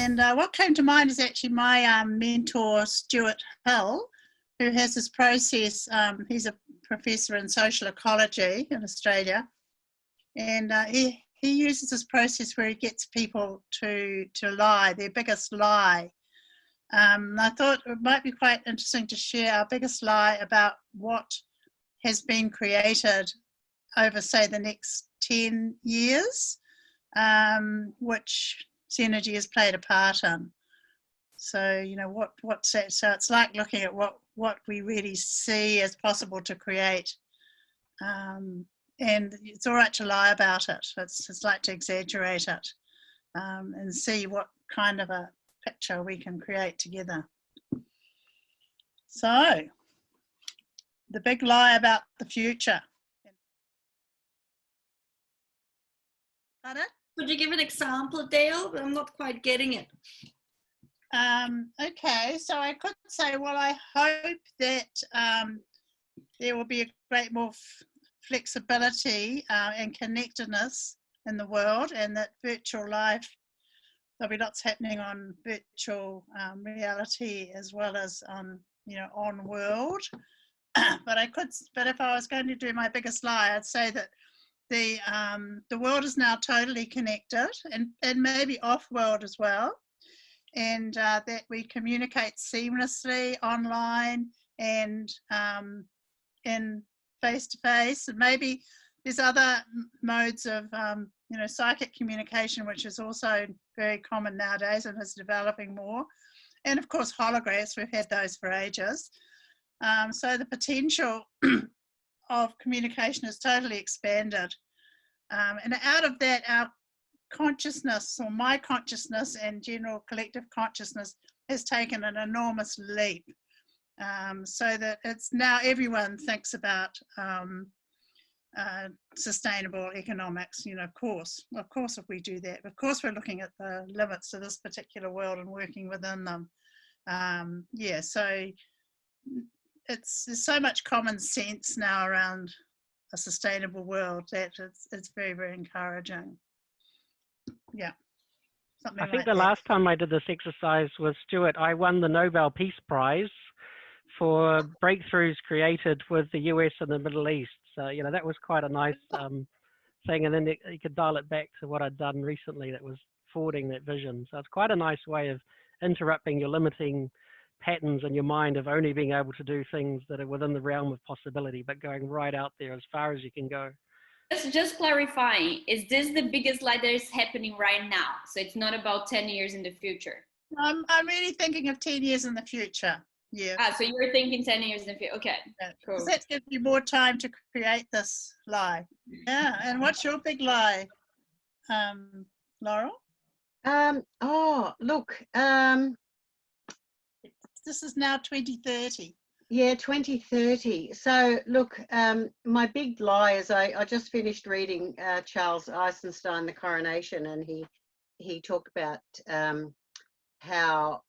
And what came to mind is actually my mentor, Stuart Hill, who has this process. He's a professor in social ecology in Australia. And he uses this process where he gets people to lie, their biggest lie. I thought it might be quite interesting to share our biggest lie about what has been created over, say, the next 10 years, which Zenergy has played a part in. So, you know, what's that? So it's like looking at what we really see as possible to create. And it's all right to lie about it. It's like to exaggerate it and see what kind of a picture we can create together. So, the big lie about the future. Got it? Could you give an example, Dale? I'm not quite getting it. Okay, so I could say, well, I hope that there will be a great more flexibility and connectedness in the world, and that virtual life, there'll be lots happening on virtual reality as well as on, you know, on world. But if I was going to do my biggest lie, I'd say that the world is now totally connected and maybe off world as well, and that we communicate seamlessly online and in face to face, and maybe there's other modes of you know, psychic communication, which is also very common nowadays and is developing more, and of course holograms. We've had those for ages. So the potential of communication is totally expanded, and out of that, our consciousness, or my consciousness and general collective consciousness, has taken an enormous leap, so that it's now everyone thinks about sustainable economics. You know, of course if we do that, of course we're looking at the limits of this particular world and working within them. Yeah, so there's so much common sense now around a sustainable world that it's very, very encouraging. Yeah. I think the last time I did this exercise with Stuart, I won the Nobel Peace Prize for breakthroughs created with the US and the Middle East. So, you know, that was quite a nice thing. And then you could dial it back to what I'd done recently that was forwarding that vision. So it's quite a nice way of interrupting your limiting patterns in your mind of only being able to do things that are within the realm of possibility, but going right out there as far as you can go. Just clarifying, is this the biggest lie that is happening right now? So it's not about 10 years in the future? I'm really thinking of 10 years in the future. Yeah. Ah, so you're thinking 10 years in the future. Okay, yeah. Cool. Does that give you more time to create this lie? Yeah, and what's your big lie, Laurel? Oh, look, this is now 2030. Yeah, 2030. So look, my big lie is I just finished reading Charles Eisenstein, The Coronation, and he talked about how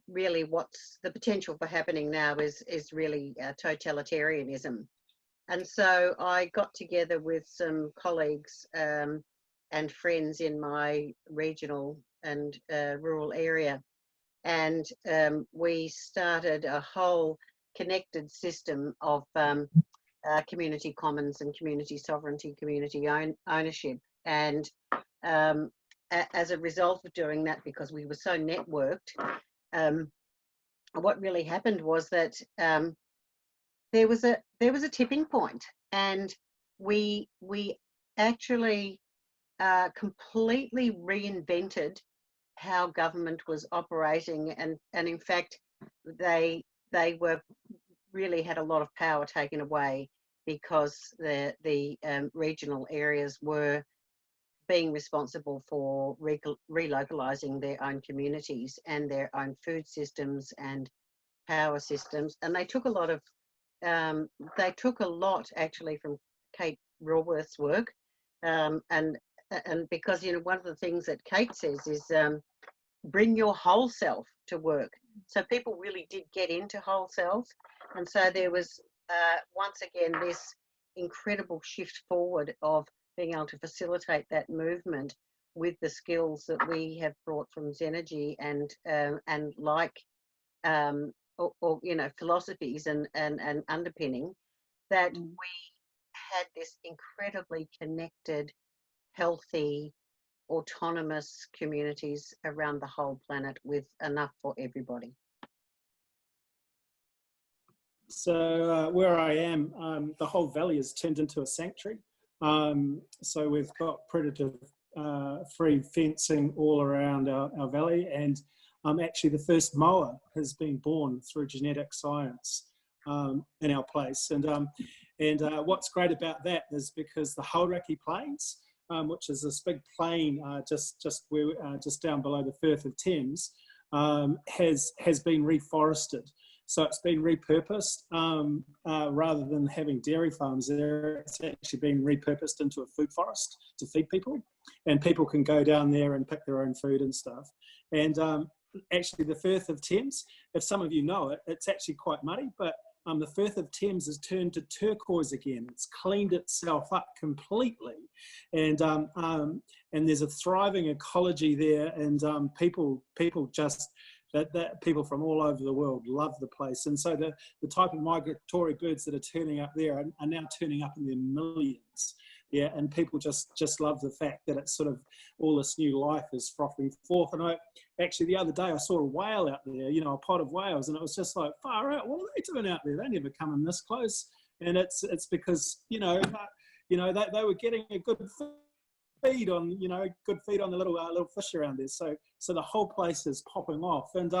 really what's the potential for happening now is really totalitarianism. And so I got together with some colleagues and friends in my regional and rural area, and we started a whole connected system of community commons and community sovereignty, community ownership. And as a result of doing that, because we were so networked, what really happened was that there was a tipping point, and we actually completely reinvented how government was operating, and in fact they were really had a lot of power taken away because the regional areas were being responsible for relocalizing their own communities and their own food systems and power systems. And they took a lot actually from Kate Raworth's work, and because, you know, one of the things that Kate says is bring your whole self to work. So people really did get into whole selves, and so there was once again this incredible shift forward of being able to facilitate that movement with the skills that we have brought from Zenergy and like or you know, philosophies and underpinning, that we had this incredibly connected, healthy, autonomous communities around the whole planet with enough for everybody. So where I am, the whole valley is turned into a sanctuary. So we've got predator-free fencing all around our valley, and actually the first moa has been born through genetic science in our place. And what's great about that is because the Hauraki Plains, which is this big plain just down below the Firth of Thames, has been reforested. So it's been repurposed rather than having dairy farms there. It's actually been repurposed into a food forest to feed people, and people can go down there and pick their own food and stuff. And actually the Firth of Thames, if some of you know it, it's actually quite muddy, but the Firth of Thames has turned to turquoise again. It's cleaned itself up completely, and there's a thriving ecology there, and people just that people from all over the world love the place. And so the type of migratory birds that are turning up there are now turning up in their millions. Yeah, and people just love the fact that it's sort of all this new life is frothing forth. And actually the other day I saw a whale out there, you know, a pod of whales, and it was just like, far out, what are they doing out there? They never come in this close. And it's because, you know, they were getting a good feed on the little fish around there. So the whole place is popping off, and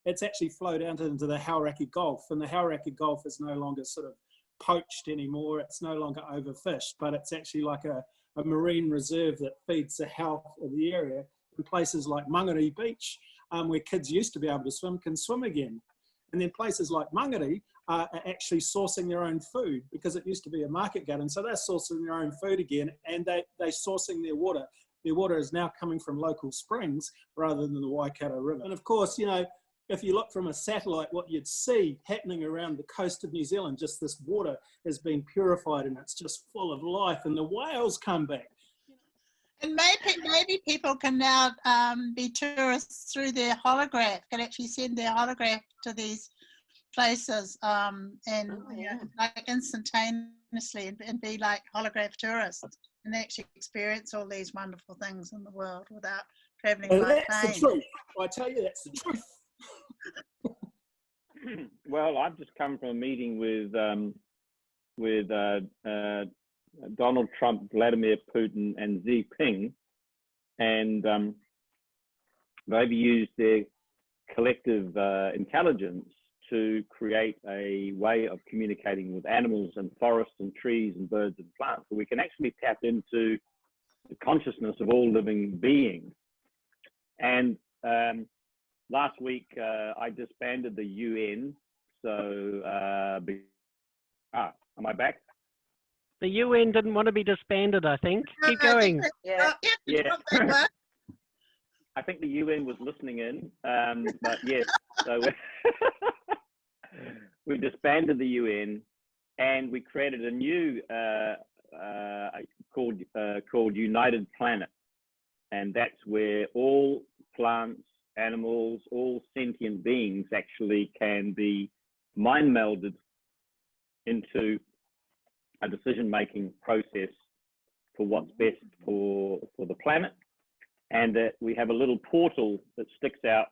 it's actually flowed out into the Hauraki Gulf, and the Hauraki Gulf is no longer sort of poached anymore. It's no longer overfished, but it's actually like a marine reserve that feeds the health of the area. In places like Mangere Beach, where kids used to be able to swim, can swim again. And then places like Mangere are actually sourcing their own food, because it used to be a market garden. So they're sourcing their own food again, and they're sourcing their water. Their water is now coming from local springs rather than the Waikato River. And of course, you know, if you look from a satellite, what you'd see happening around the coast of New Zealand, just this water has been purified and it's just full of life, and the whales come back. And maybe people can now be tourists through their holograph, can actually send their holograph to these places like instantaneously and be like holograph tourists, and actually experience all these wonderful things in the world without traveling by plane. That's the truth. I tell you, that's the truth. Well, I've just come from a meeting with Donald Trump, Vladimir Putin, and Xi Jinping, and they've used their collective intelligence to create a way of communicating with animals and forests and trees and birds and plants. So we can actually tap into the consciousness of all living beings. And last week, I disbanded the UN. So, am I back? The UN didn't want to be disbanded, I think. Keep going. Yeah. I think the UN was listening in, but yes, so we disbanded the UN, and we created a new called United Planet, and that's where all plants, animals, all sentient beings actually can be mind melded into a decision-making process for what's best for the planet, and that we have a little portal that sticks out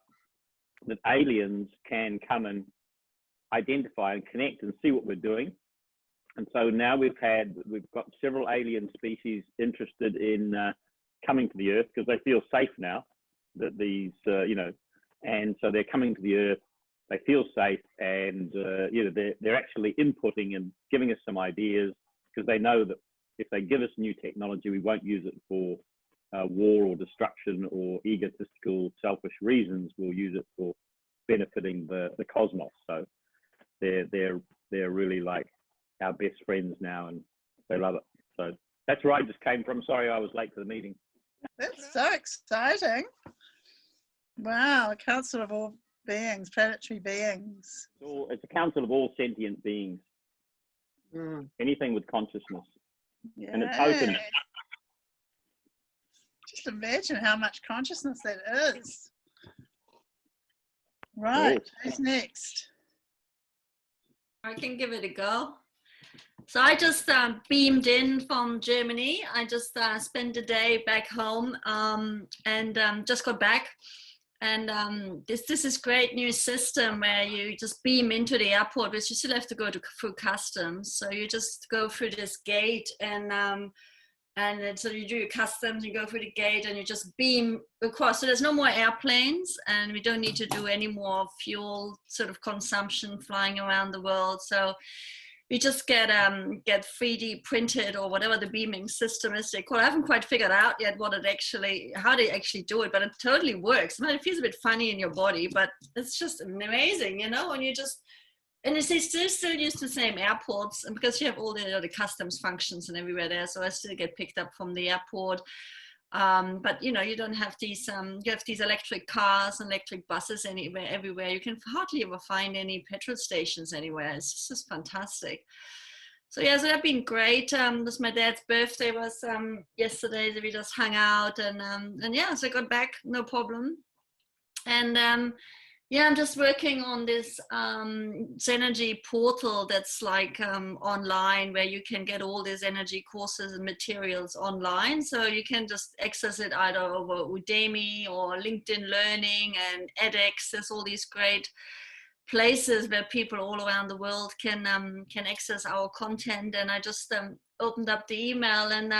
that aliens can come and identify and connect and see what we're doing. And so now we've got several alien species interested in coming to the Earth, because they feel safe now that these, and so they're coming to the Earth. They feel safe, and they're actually inputting and giving us some ideas, because they know that if they give us new technology, we won't use it for war or destruction or egotistical, selfish reasons. We'll use it for benefiting the cosmos. So they're really like our best friends now, and they love it. So that's where I just came from. Sorry, I was late to the meeting. That's so exciting. Wow, a council of all beings, planetary beings. It's a council of all sentient beings. Anything with consciousness. Yeah. And it's open. Just imagine how much consciousness that is. Right, who's next? I can give it a go. So I just beamed in from Germany. I just spent the day back home and just got back. And this is great new system where you just beam into the airport, but you still have to go through customs. So you just go through this gate and so you do your customs, you go through the gate and you just beam across. So there's no more airplanes and we don't need to do any more fuel sort of consumption flying around the world. So we just get 3D printed or whatever the beaming system is they call it. I haven't quite figured out yet how they actually do it, but it totally works. I mean, it feels a bit funny in your body, but it's just amazing, you know, when you just, and they still use the same airports, and because you have all the customs functions and everywhere there, so I still get picked up from the airport. But you know, you don't have these you have these electric cars and electric buses everywhere. You can hardly ever find any petrol stations anywhere. It's just fantastic. So yeah, so that's been great. This my dad's birthday was yesterday, so we just hung out and yeah, so I got back no problem. And yeah, I'm just working on this Zenergy portal that's like online, where you can get all these energy courses and materials online. So you can just access it either over Udemy or LinkedIn Learning and edX. There's all these great places where people all around the world can access our content. And I just opened up the email, and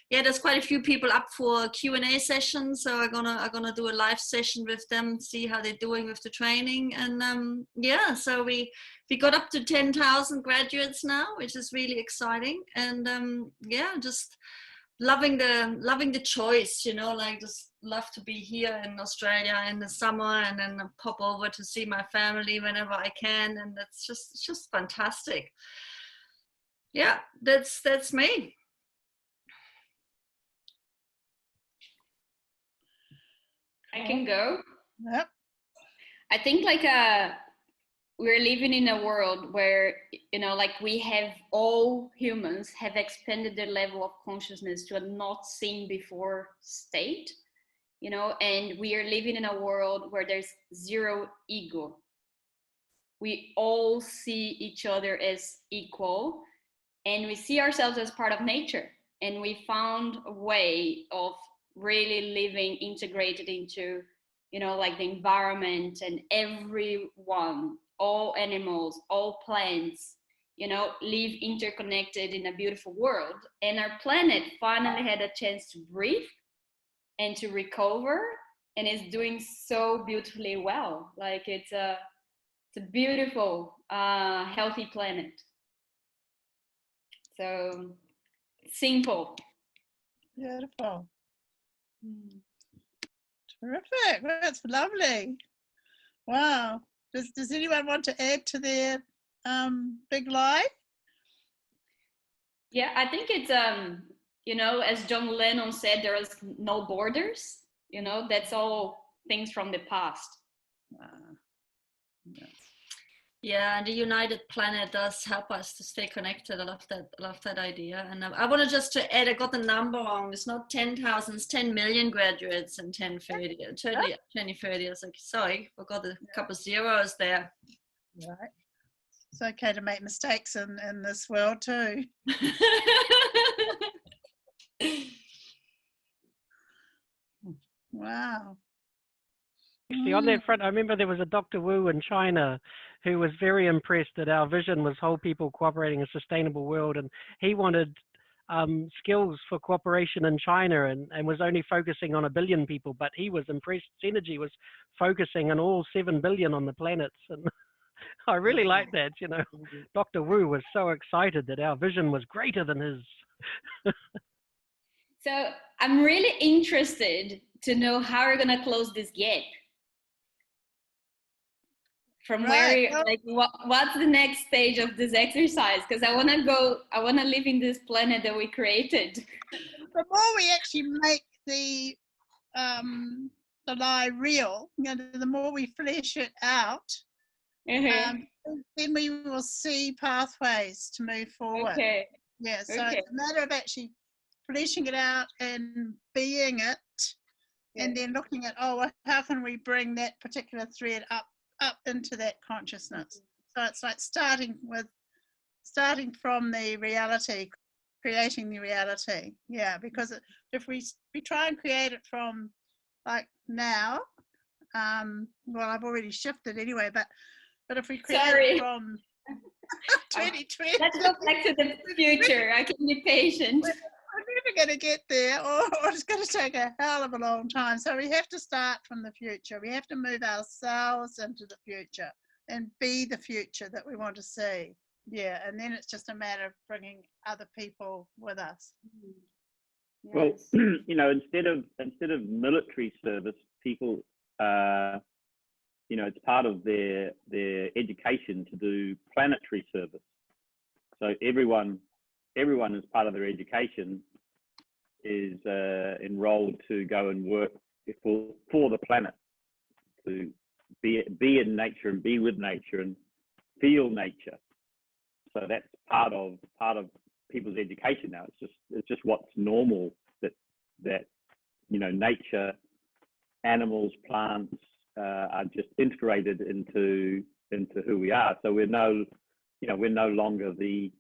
yeah, there's quite a few people up for a Q&A session, so I'm gonna do a live session with them, see how they're doing with the training. And yeah, so we got up to 10,000 graduates now, which is really exciting. And yeah, just loving the choice, you know, like just love to be here in Australia in the summer and then pop over to see my family whenever I can, and it's just fantastic. Yeah, that's me. I can go. Yep. I think like we're living in a world where, you know, like we have, all humans have expanded their level of consciousness to a not seen before state, you know, and we are living in a world where there's zero ego. We all see each other as equal, and we see ourselves as part of nature. And we found a way of really living integrated into, you know, like the environment and everyone, all animals, all plants, you know, live interconnected in a beautiful world. And our planet finally had a chance to breathe and to recover, and is doing so beautifully well. Like it's a beautiful, healthy planet. So simple. Beautiful. Terrific. That's lovely. Wow. Does anyone want to add to their big lie? Yeah, I think it's you know, as John Lennon said, there is no borders. You know, that's all things from the past. Yeah. Yeah, and the United Planet does help us to stay connected. I love that idea. And I wanted just to add, I got the number wrong. It's not 10,000, it's 10 million graduates in 2030. I was like, sorry, forgot a couple of zeros there. Right. It's okay to make mistakes in this world too. Wow. Actually, on that front, I remember there was a Dr. Wu in China who was very impressed that our vision was whole people cooperating in a sustainable world, and he wanted skills for cooperation in China and was only focusing on 1 billion people, but he was impressed Zenergy was focusing on all 7 billion on the planets. And I really like that, you know. Dr. Wu was so excited that our vision was greater than his. So I'm really interested to know how we're gonna close this gap. From Right. where, like, what's the next stage of this exercise? Because I want to live in this planet that we created. The more we actually make the lie real, you know, the more we flesh it out, then we will see pathways to move forward. Okay. Yeah, so it's a matter of actually fleshing it out and being it and then looking at, oh, well, how can we bring that particular thread up into that consciousness? So it's like starting from the reality, creating the reality. Yeah, because if we try and create it from like now, well, I've already shifted anyway, but if we create it from 2020, let's go back to the future. I can be patient. We're never going to get there, or it's going to take a hell of a long time. So we have to start from the future. We have to move ourselves into the future and be the future that we want to see. Yeah, and then it's just a matter of bringing other people with us. Yes. Well, you know, instead of military service, people, you know, it's part of their education to do planetary service. So everyone as part of their education is enrolled to go and work for the planet, to be in nature and be with nature and feel nature. So that's part of people's education now. It's just what's normal, that you know, nature, animals, plants are just integrated into who we are. So we're no longer the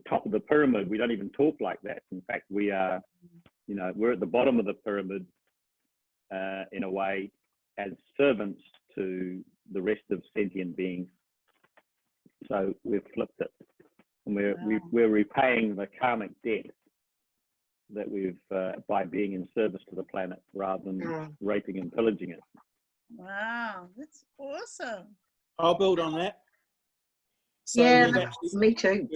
top of the pyramid. We don't even talk like that. In fact, we are, you know, we're at the bottom of the pyramid in a way, as servants to the rest of sentient beings. So we've flipped it, and we're repaying the karmic debt that we've by being in service to the planet rather than raping and pillaging it. Wow, that's awesome. I'll build on that. So yeah, me too.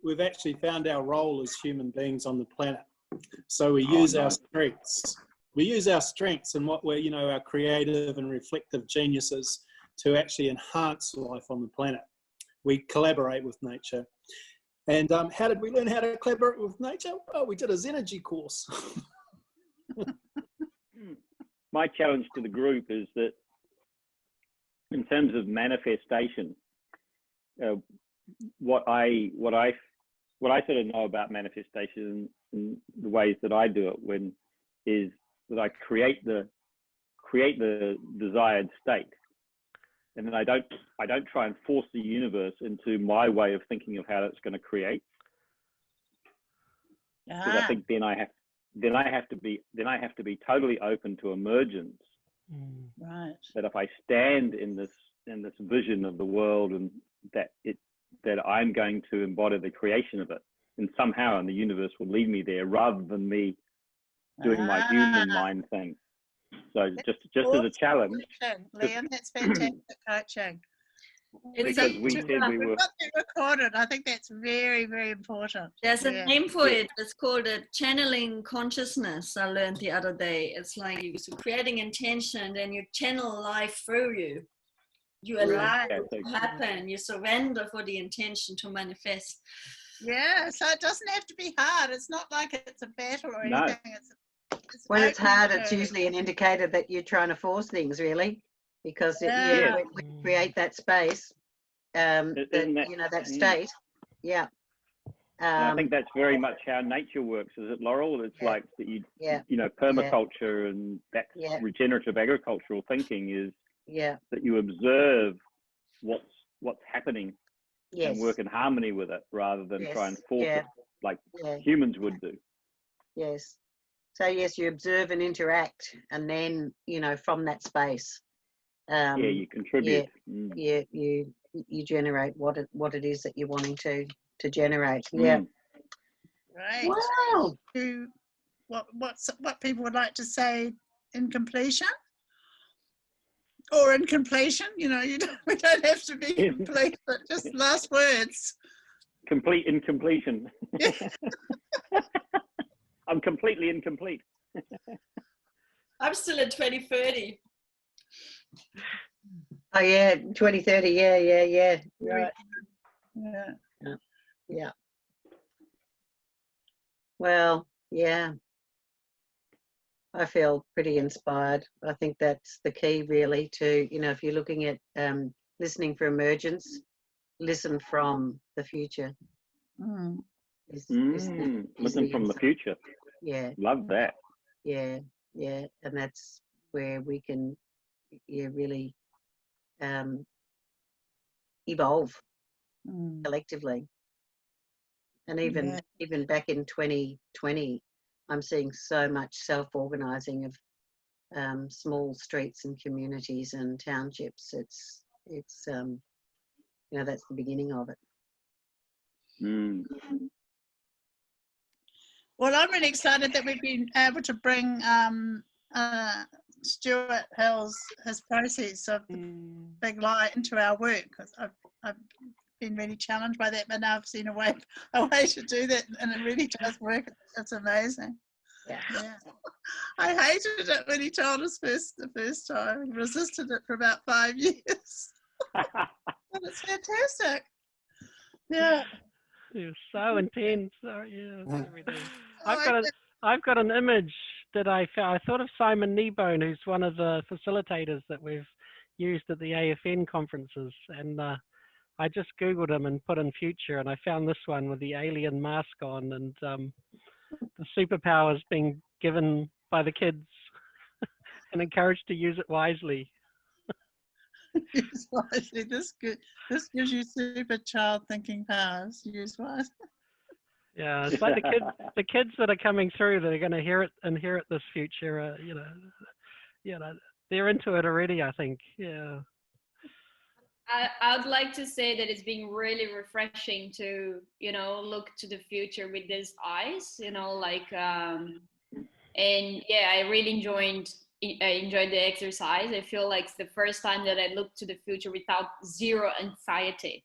We've actually found our role as human beings on the planet. So we use our strengths. We use our strengths and what we're, you know, our creative and reflective geniuses to actually enhance life on the planet. We collaborate with nature. And how did we learn how to collaborate with nature? Oh, we did a Zenergy course. My challenge to the group is that in terms of manifestation, what I sort of know about manifestation and the ways that I do it is that I create the desired state, and then I don't try and force the universe into my way of thinking of how it's going to create. Because I think then I have to be totally open to emergence. Right. That if I stand in this vision of the world, and that I'm going to embody the creation of it, and somehow and the universe will lead me there rather than me doing my human mind thing. So just as a challenge, Liam, that's fantastic coaching. Because we said we were. We've got that recorded. I think that's very, very important. There's a name for it. It's called a channeling consciousness. I learned the other day. It's like you're creating intention, and you channel life through you. You allow it to happen. You surrender for the intention to manifest. Yeah, so it doesn't have to be hard. It's not like it's a battle or anything. It's when it's hard, to... it's usually an indicator that you're trying to force things, really, because when we create that space, that state. Yeah. I think that's very much how nature works, is it, Laurel? It's like that you know, permaculture and that regenerative agricultural thinking is that you observe what's happening and work in harmony with it rather than try and force it like humans would do. Yes. So yes, you observe and interact, and then, you know, from that space, you contribute. You generate what it is that you're wanting to generate. Right. Wow. What people would like to say in completion, or in completion, you know, we don't have to be complete, but just last words. Complete in completion. I'm completely incomplete. I'm still in 2030. Oh yeah, 2030. Yeah. Right. Yeah. Well, yeah. I feel pretty inspired. I think that's the key, really, to, you know, if you're looking at listening for emergence, listen from the future. Listen from the future. Yeah. Love that. Yeah. Yeah, and that's where we can really evolve collectively. And even back in 2020, I'm seeing so much self-organizing of small streets and communities and townships. It's that's the beginning of it. Well, I'm really excited that we've been able to bring Stuart Hill's his process of the big light into our work, because I've been really challenged by that, but now I've seen a way to do that, and it really does work. It's amazing. Yeah. I hated it when he told us the first time. Resisted it for about 5 years. But it's fantastic. Yeah. It was so intense. Everything. Oh, I've got an image that I found. I thought of Simon Kneebone, who's one of the facilitators that we've used at the AFN conferences, and I just Googled him and put in future, and I found this one with the alien mask on, and the superpowers being given by the kids and encouraged to use it wisely. use wisely. This gives you super child thinking powers. Use wisely. Yeah, it's like the kids that are coming through that are going to inherit this future. They're into it already, I think. Yeah. I would like to say that it's been really refreshing to, look to the future with these eyes, and yeah, I really enjoyed the exercise. I feel like it's the first time that I looked to the future without zero anxiety,